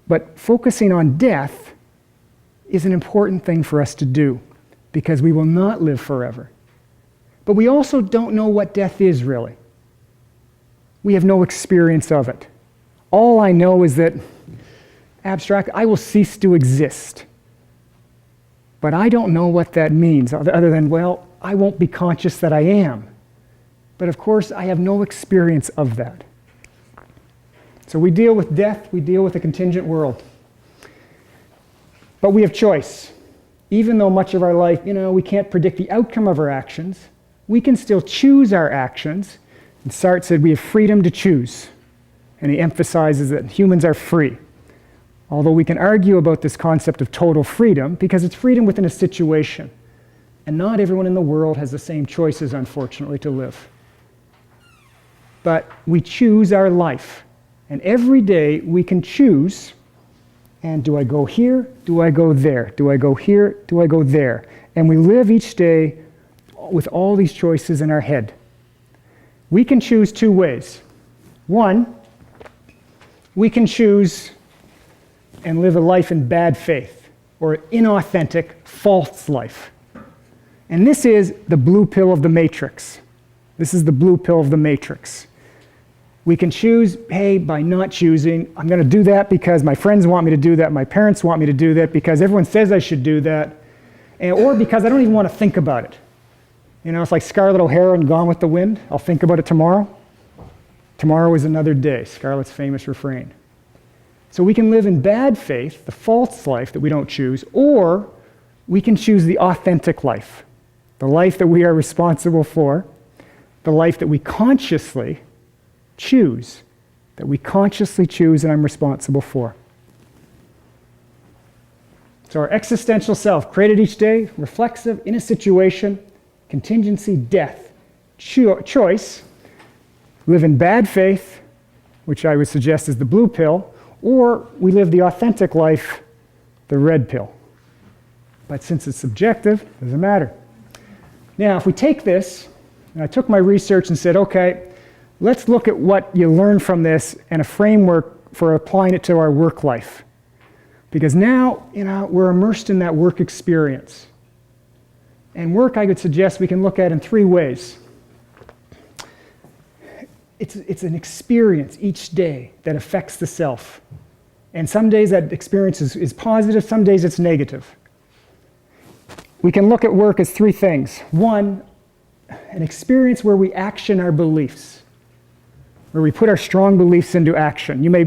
But focusing on death is an important thing for us to do because we will not live forever. But we also don't know what death is really. We have no experience of it. All I know is that, abstract, I will cease to exist. But I don't know what that means, other than, well, I won't be conscious that I am. But of course, I have no experience of that. So we deal with death, we deal with a contingent world. But we have choice. Even though much of our life, we can't predict the outcome of our actions, we can still choose our actions. And Sartre said we have freedom to choose. And he emphasizes that humans are free. Although we can argue about this concept of total freedom because it's freedom within a situation. And not everyone in the world has the same choices, unfortunately, to live. But we choose our life. And every day we can choose, and do I go here? Do I go there? Do I go here? Do I go there? And we live each day with all these choices in our head. We can choose two ways. One, we can choose and live a life in bad faith, or inauthentic, false life. And this is the blue pill of the matrix. This is the blue pill of the matrix. We can choose, hey, by not choosing, I'm going to do that because my friends want me to do that, my parents want me to do that, because everyone says I should do that, or because I don't even want to think about it. It's like Scarlett O'Hara in Gone with the Wind. I'll think about it tomorrow. Tomorrow is another day, Scarlett's famous refrain. So we can live in bad faith, the false life that we don't choose, or we can choose the authentic life, the life that we are responsible for, the life that we consciously choose, and I'm responsible for. So our existential self, created each day, reflexive, in a situation, contingency, death, choice, live in bad faith, which I would suggest is the blue pill, or we live the authentic life, the red pill. But since it's subjective, it doesn't matter. Now, if we take this, and I took my research and said, okay, let's look at what you learn from this and a framework for applying it to our work life. Because now, we're immersed in that work experience. And work, I would suggest, we can look at in three ways. It's an experience each day that affects the self. And some days that experience is positive, some days it's negative. We can look at work as three things. One, an experience where we action our beliefs, where we put our strong beliefs into action. You may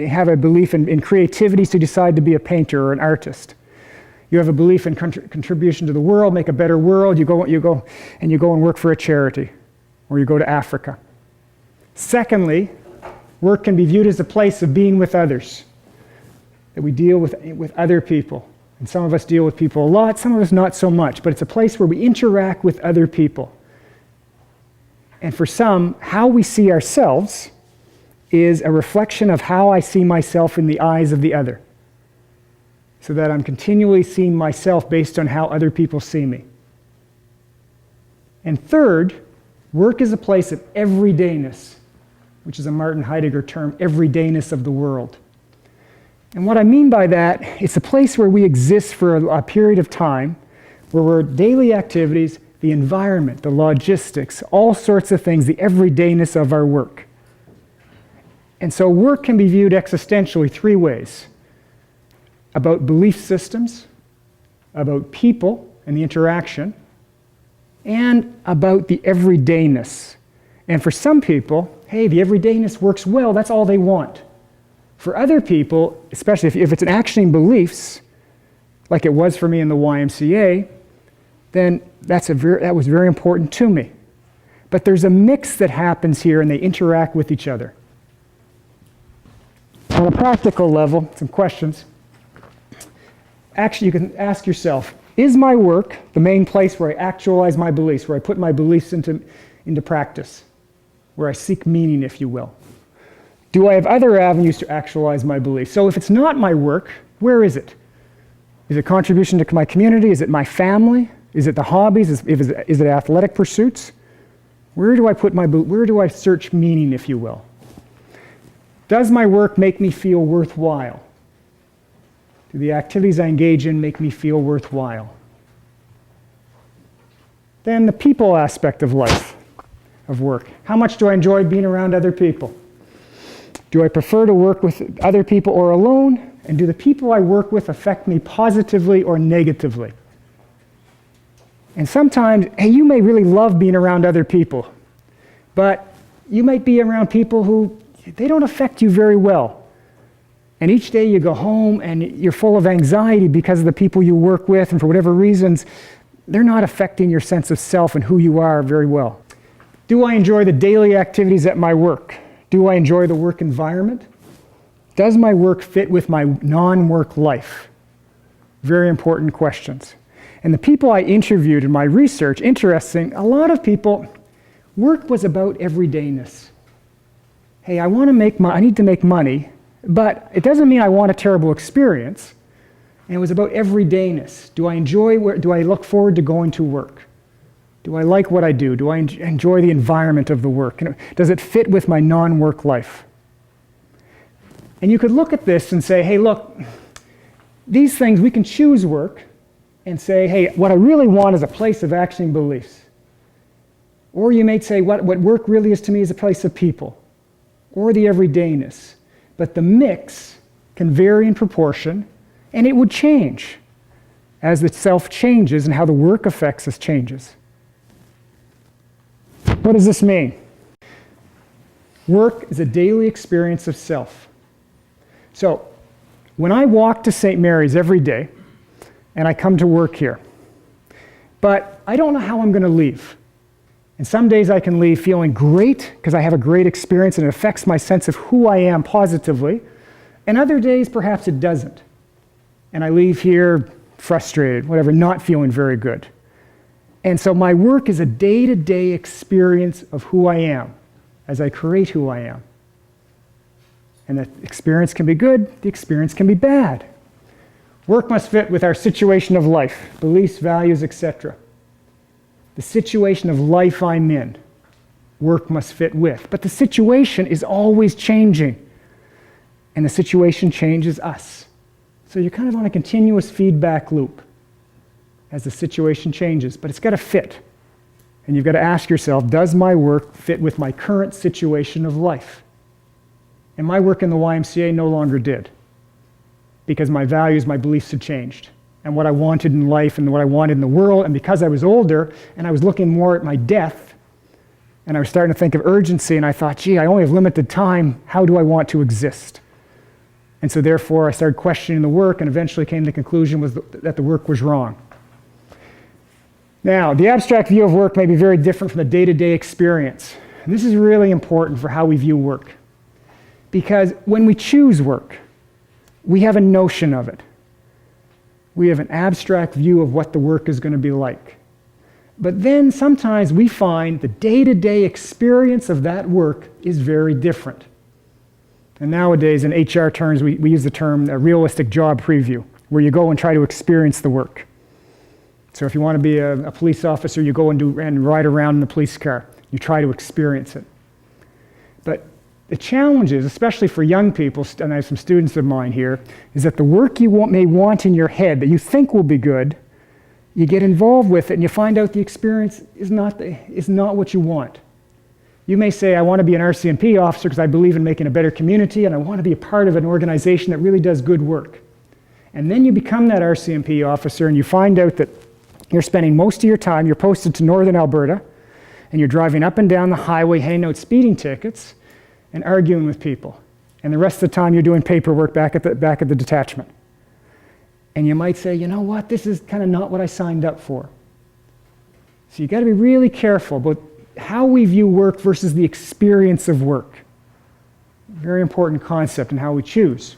have a belief in creativity, so you decide to be a painter or an artist. You have a belief in contribution to the world, make a better world. You go and work for a charity, or you go to Africa. Secondly, work can be viewed as a place of being with others, that we deal with other people. And some of us deal with people a lot, some of us not so much, but it's a place where we interact with other people. And for some, how we see ourselves is a reflection of how I see myself in the eyes of the other. So that I'm continually seeing myself based on how other people see me. And third, work is a place of everydayness, which is a Martin Heidegger term, everydayness of the world. And what I mean by that, it's a place where we exist for a period of time, where we're daily activities, the environment, the logistics, all sorts of things, the everydayness of our work. And so work can be viewed existentially three ways. About belief systems, about people and the interaction, and about the everydayness. And for some people, hey, the everydayness works well, that's all they want. For other people, especially if it's an actioning beliefs, like it was for me in the YMCA, then that was very important to me. But there's a mix that happens here and they interact with each other. On a practical level, some questions. Actually, you can ask yourself, is my work the main place where I actualize my beliefs, where I put my beliefs into practice, where I seek meaning, if you will? Do I have other avenues to actualize my beliefs? So if it's not my work, where is it? Is it contribution to my community? Is it my family? Is it the hobbies? Is it athletic pursuits? Where do I search meaning, if you will? Does my work make me feel worthwhile? Do the activities I engage in make me feel worthwhile? Then the people aspect of life, of work. How much do I enjoy being around other people? Do I prefer to work with other people or alone? And do the people I work with affect me positively or negatively? And sometimes, hey, you may really love being around other people, but you might be around people who, they don't affect you very well. And each day you go home and you're full of anxiety because of the people you work with, and for whatever reasons, they're not affecting your sense of self and who you are very well. Do I enjoy the daily activities at my work? Do I enjoy the work environment? Does my work fit with my non-work life? Very important questions. And the people I interviewed in my research, interesting, a lot of people, work was about everydayness. Hey, I need to make money, but it doesn't mean I want a terrible experience. And it was about everydayness. Do I look forward to going to work? Do I like what I do? Do I enjoy the environment of the work? Does it fit with my non-work life? And you could look at this and say, hey, look, these things, we can choose work and say, hey, what I really want is a place of action and beliefs. Or you may say, what work really is to me is a place of people, or the everydayness. But the mix can vary in proportion, and it would change as the self changes and how the work affects us changes. What does this mean? Work is a daily experience of self. So, when I walk to St. Mary's every day, and I come to work here, but I don't know how I'm going to leave. And some days I can leave feeling great because I have a great experience and it affects my sense of who I am positively, and other days perhaps it doesn't. And I leave here frustrated, whatever, not feeling very good. And so my work is a day-to-day experience of who I am as I create who I am. And the experience can be good, the experience can be bad. Work must fit with our situation of life, beliefs, values, etc. The situation of life I'm in, work must fit with. But the situation is always changing. And the situation changes us. So you're kind of on a continuous feedback loop as the situation changes, but it's got to fit. And you've got to ask yourself, does my work fit with my current situation of life? And my work in the YMCA no longer did, because my values, my beliefs had changed, and what I wanted in life and what I wanted in the world, and because I was older and I was looking more at my death, and I was starting to think of urgency, and I thought, gee, I only have limited time, how do I want to exist? And so therefore I started questioning the work, and eventually came to the conclusion that the work was wrong. Now, the abstract view of work may be very different from the day-to-day experience. And this is really important for how we view work. Because when we choose work, we have a notion of it. We have an abstract view of what the work is going to be like. But then sometimes we find the day-to-day experience of that work is very different. And nowadays, in HR terms, we use the term a realistic job preview, where you go and try to experience the work. So if you want to be a police officer, you go and ride around in the police car. You try to experience it. But the challenge is, especially for young people, and I have some students of mine here, is that the work you may want in your head that you think will be good, you get involved with it and you find out the experience is not what you want. You may say, I want to be an RCMP officer because I believe in making a better community and I want to be a part of an organization that really does good work. And then you become that RCMP officer and you find out that you're spending most of your time, you're posted to Northern Alberta, and you're driving up and down the highway handing out speeding tickets and arguing with people. And the rest of the time you're doing paperwork back at the detachment. And you might say, you know what, this is kind of not what I signed up for. So you've got to be really careful about how we view work versus the experience of work. Very important concept in how we choose.